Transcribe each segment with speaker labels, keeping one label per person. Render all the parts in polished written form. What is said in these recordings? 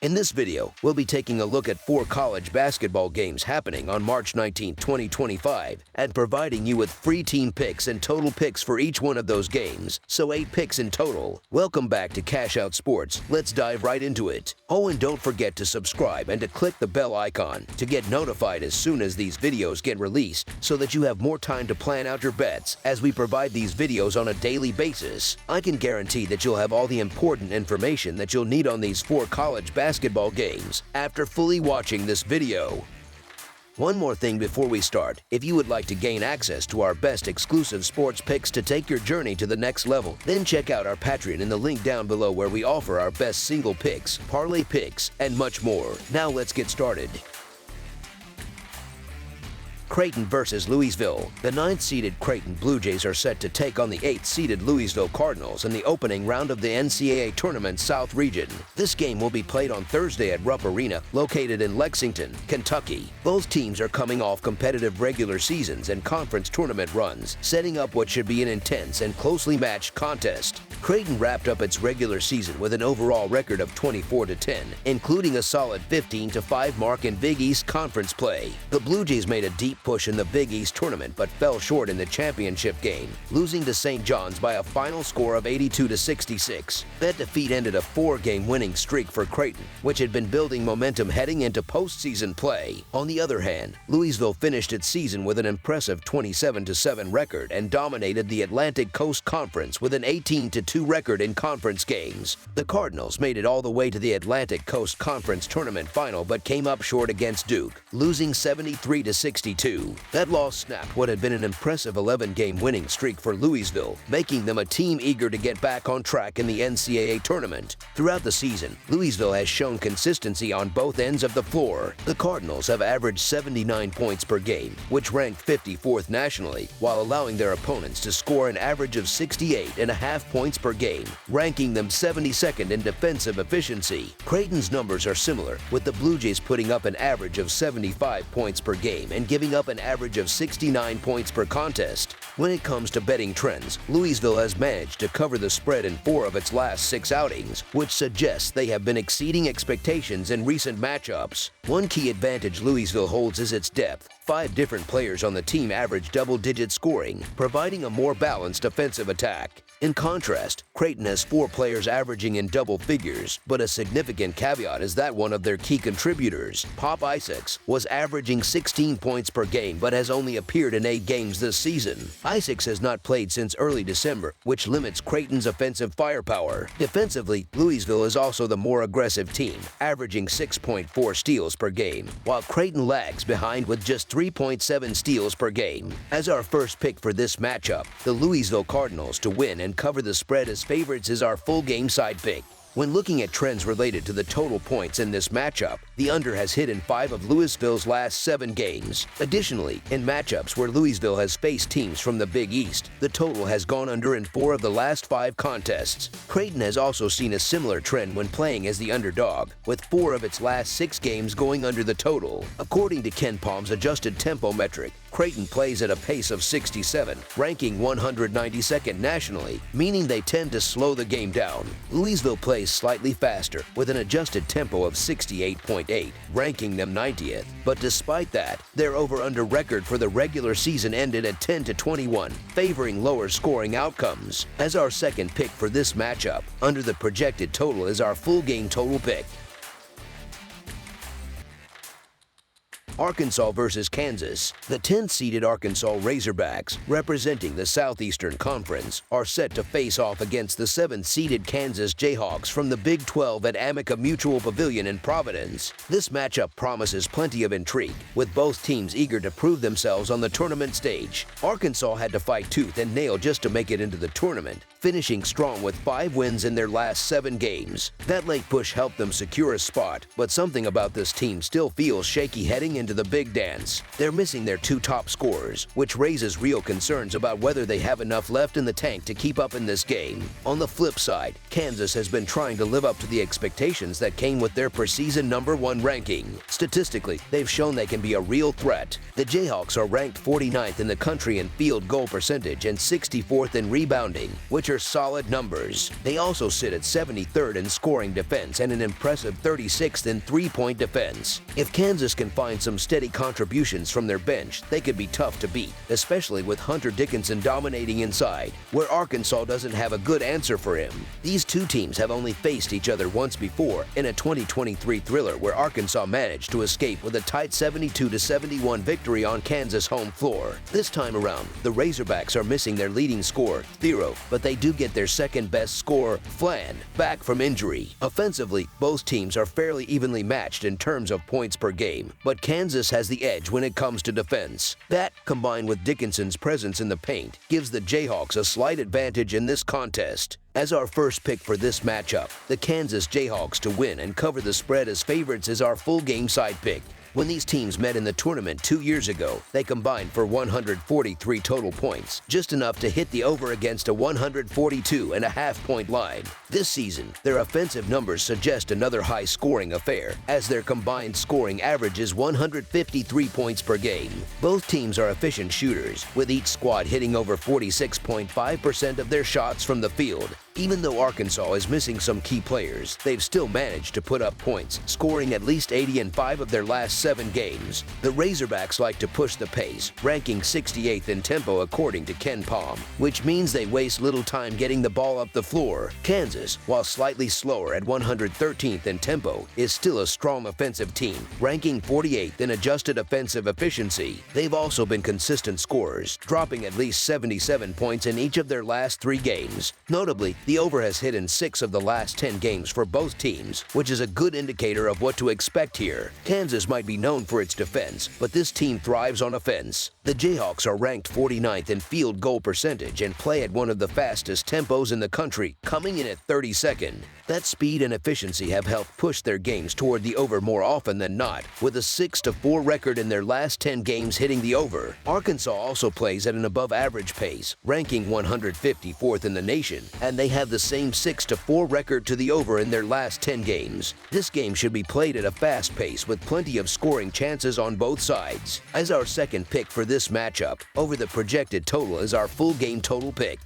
Speaker 1: In this video, we'll be taking a look at 4 college basketball games happening on March 19, 2025, and providing you with free team picks and total picks for each one of those games, so 8 picks in total. Welcome back to Cash Out Sports. Let's dive right into it. Oh, and don't forget to subscribe and to click the bell icon to get notified as soon as these videos get released, so that you have more time to plan out your bets as we provide these videos on a daily basis. I can guarantee that you'll have all the important information that you'll need on these 4 college basketball games after fully watching this video. One more thing before we start. If you would like to gain access to our best exclusive sports picks to take your journey to the next level, then check out our Patreon in the link down below, where we offer our best single picks, parlay picks, and much more. Now let's get started. Creighton versus Louisville. The 9th-seeded Creighton Blue Jays are set to take on the 8th-seeded Louisville Cardinals in the opening round of the NCAA Tournament South Region. This game will be played on Thursday at Rupp Arena, located in Lexington, Kentucky. Both teams are coming off competitive regular seasons and conference tournament runs, setting up what should be an intense and closely matched contest. Creighton wrapped up its regular season with an overall record of 24-10, including a solid 15-5 mark in Big East Conference play. The Blue Jays made a deep push in the Big East tournament but fell short in the championship game, losing to St. John's by a final score of 82-66. That defeat ended a 4-game winning streak for Creighton, which had been building momentum heading into postseason play. On the other hand, Louisville finished its season with an impressive 27-7 record and dominated the Atlantic Coast Conference with an 18-2 record in conference games. The Cardinals made it all the way to the Atlantic Coast Conference tournament final but came up short against Duke, losing 73-62. That loss snapped what had been an impressive 11-game winning streak for Louisville, making them a team eager to get back on track in the NCAA tournament. Throughout the season, Louisville has shown consistency on both ends of the floor. The Cardinals have averaged 79 points per game, which ranked 54th nationally, while allowing their opponents to score an average of 68.5 points per game, ranking them 72nd in defensive efficiency. Creighton's numbers are similar, with the Blue Jays putting up an average of 75 points per game and giving up an average of 69 points per contest. When it comes to betting trends, Louisville has managed to cover the spread in 4 of its last 6 outings, which suggests they have been exceeding expectations in recent matchups. One key advantage Louisville holds is its depth. 5 different players on the team average double-digit scoring, providing a more balanced offensive attack. In contrast, Creighton has 4 players averaging in double figures, but a significant caveat is that one of their key contributors, Pop Isaacs, was averaging 16 points per game but has only appeared in 8 games this season. Isaacs has not played since early December, which limits Creighton's offensive firepower. Defensively, Louisville is also the more aggressive team, averaging 6.4 steals per game, while Creighton lags behind with just 3.7 steals per game. As our first pick for this matchup, the Louisville Cardinals to win and cover the spread as favorites is our full game side pick. When looking at trends related to the total points in this matchup, the under has hit in 5 of Louisville's last 7 games. Additionally, in matchups where Louisville has faced teams from the Big East, the total has gone under in 4 of the last 5 contests. Creighton has also seen a similar trend when playing as the underdog, with 4 of its last 6 games going under the total. According to Ken Palm's adjusted tempo metric, Creighton plays at a pace of 67, ranking 192nd nationally, meaning they tend to slow the game down. Louisville plays slightly faster, with an adjusted tempo of 68.8, ranking them 90th. But despite that, their over-under record for the regular season ended at 10-21, favoring lower scoring outcomes. As our second pick for this matchup, under the projected total is our full game total pick. Arkansas versus Kansas. The 10th-seeded Arkansas Razorbacks, representing the Southeastern Conference, are set to face off against the 7th-seeded Kansas Jayhawks from the Big 12 at Amica Mutual Pavilion in Providence. This matchup promises plenty of intrigue, with both teams eager to prove themselves on the tournament stage. Arkansas had to fight tooth and nail just to make it into the tournament, finishing strong with 5 wins in their last 7 games. That late push helped them secure a spot, but something about this team still feels shaky heading into into the big dance. They're missing their two top scorers, which raises real concerns about whether they have enough left in the tank to keep up in this game. On the flip side, Kansas has been trying to live up to the expectations that came with their preseason #1 ranking. Statistically, they've shown they can be a real threat. The Jayhawks are ranked 49th in the country in field goal percentage and 64th in rebounding, which are solid numbers. They also sit at 73rd in scoring defense and an impressive 36th in three-point defense. If Kansas can find some steady contributions from their bench, they could be tough to beat, especially with Hunter Dickinson dominating inside, where Arkansas doesn't have a good answer for him. These two teams have only faced each other once before in a 2023 thriller where Arkansas managed to escape with a tight 72-71 victory on Kansas' home floor. This time around, the Razorbacks are missing their leading scorer, Thero, but they do get their second-best scorer, Flan, back from injury. Offensively, both teams are fairly evenly matched in terms of points per game, but Kansas has the edge when it comes to defense. That, combined with Dickinson's presence in the paint, gives the Jayhawks a slight advantage in this contest. As our first pick for this matchup, the Kansas Jayhawks to win and cover the spread as favorites is our full game side pick. When these teams met in the tournament 2 years ago, they combined for 143 total points, just enough to hit the over against a 142.5-point line. This season, their offensive numbers suggest another high-scoring affair, as their combined scoring averages 153 points per game. Both teams are efficient shooters, with each squad hitting over 46.5% of their shots from the field. Even though Arkansas is missing some key players, they've still managed to put up points, scoring at least 80 in 5 of their last 7 games. The Razorbacks like to push the pace, ranking 68th in tempo according to Ken Pom, which means they waste little time getting the ball up the floor. Kansas, while slightly slower at 113th in tempo, is still a strong offensive team, ranking 48th in adjusted offensive efficiency. They've also been consistent scorers, dropping at least 77 points in each of their last 3 games. Notably, the over has hit in 6 of the last 10 games for both teams, which is a good indicator of what to expect here. Kansas might be known for its defense, but this team thrives on offense. The Jayhawks are ranked 49th in field goal percentage and play at one of the fastest tempos in the country, coming in at 32nd. That speed and efficiency have helped push their games toward the over more often than not, with a 6-4 record in their last 10 games hitting the over. Arkansas also plays at an above-average pace, ranking 154th in the nation, and they have the same 6-4 record to the over in their last 10 games. This game should be played at a fast pace with plenty of scoring chances on both sides. As our second pick for this matchup, over the projected total is our full game total pick.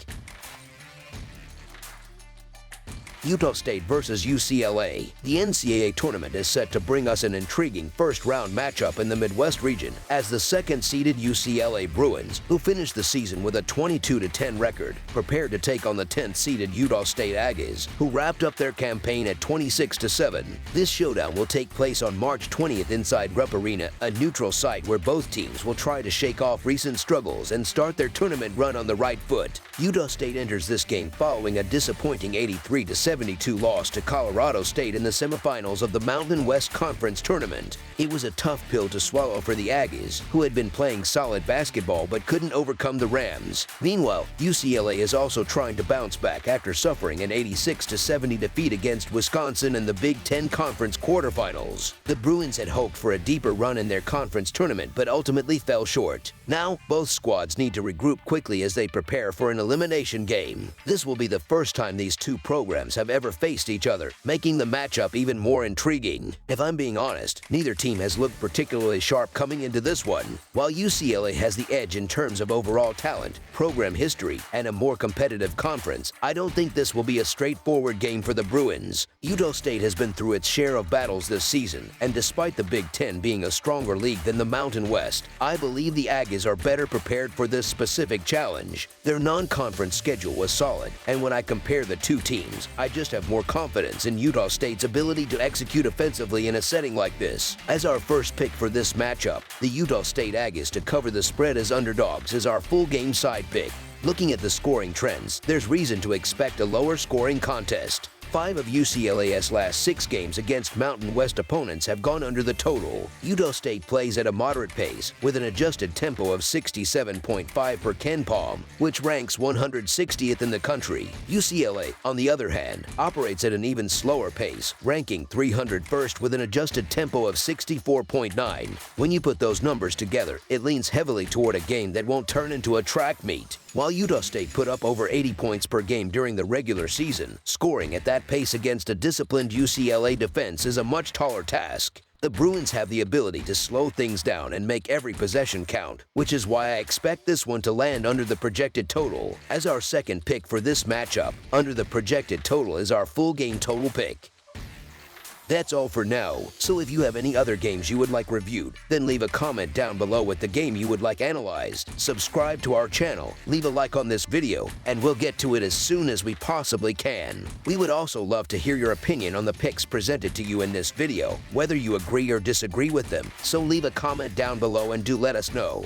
Speaker 1: Utah State versus UCLA. The NCAA tournament is set to bring us an intriguing first-round matchup in the Midwest region as the second-seeded UCLA Bruins, who finished the season with a 22-10 record, prepared to take on the 10th-seeded Utah State Aggies, who wrapped up their campaign at 26-7. This showdown will take place on March 20th inside Rupp Arena, a neutral site where both teams will try to shake off recent struggles and start their tournament run on the right foot. Utah State enters this game following a disappointing 83-72 loss to Colorado State in the semifinals of the Mountain West Conference Tournament. It was a tough pill to swallow for the Aggies, who had been playing solid basketball but couldn't overcome the Rams. Meanwhile, UCLA is also trying to bounce back after suffering an 86-70 defeat against Wisconsin in the Big Ten Conference quarterfinals. The Bruins had hoped for a deeper run in their conference tournament but ultimately fell short. Now, both squads need to regroup quickly as they prepare for an elimination game. This will be the first time these two programs have ever faced each other, making the matchup even more intriguing. If I'm being honest, neither team has looked particularly sharp coming into this one. While UCLA has the edge in terms of overall talent, program history, and a more competitive conference, I don't think this will be a straightforward game for the Bruins. Utah State has been through its share of battles this season, and despite the Big Ten being a stronger league than the Mountain West, I believe the Aggies are better prepared for this specific challenge. Their non-conference schedule was solid, and when I compare the two teams, I just have more confidence in Utah State's ability to execute offensively in a setting like this. As our first pick for this matchup, the Utah State Aggies to cover the spread as underdogs is our full game side pick. Looking at the scoring trends, there's reason to expect a lower scoring contest. 5 of UCLA's last 6 games against Mountain West opponents have gone under the total. Utah State plays at a moderate pace with an adjusted tempo of 67.5 per KenPom, which ranks 160th in the country. UCLA, on the other hand, operates at an even slower pace, ranking 301st with an adjusted tempo of 64.9. When you put those numbers together, it leans heavily toward a game that won't turn into a track meet. While Utah State put up over 80 points per game during the regular season, scoring at that pace against a disciplined UCLA defense is a much taller task. The Bruins have the ability to slow things down and make every possession count, which is why I expect this one to land under the projected total. As our second pick for this matchup, under the projected total is our full game total pick. That's all for now, so if you have any other games you would like reviewed, then leave a comment down below with the game you would like analyzed. Subscribe to our channel, leave a like on this video, and we'll get to it as soon as we possibly can. We would also love to hear your opinion on the picks presented to you in this video, whether you agree or disagree with them, so leave a comment down below and do let us know.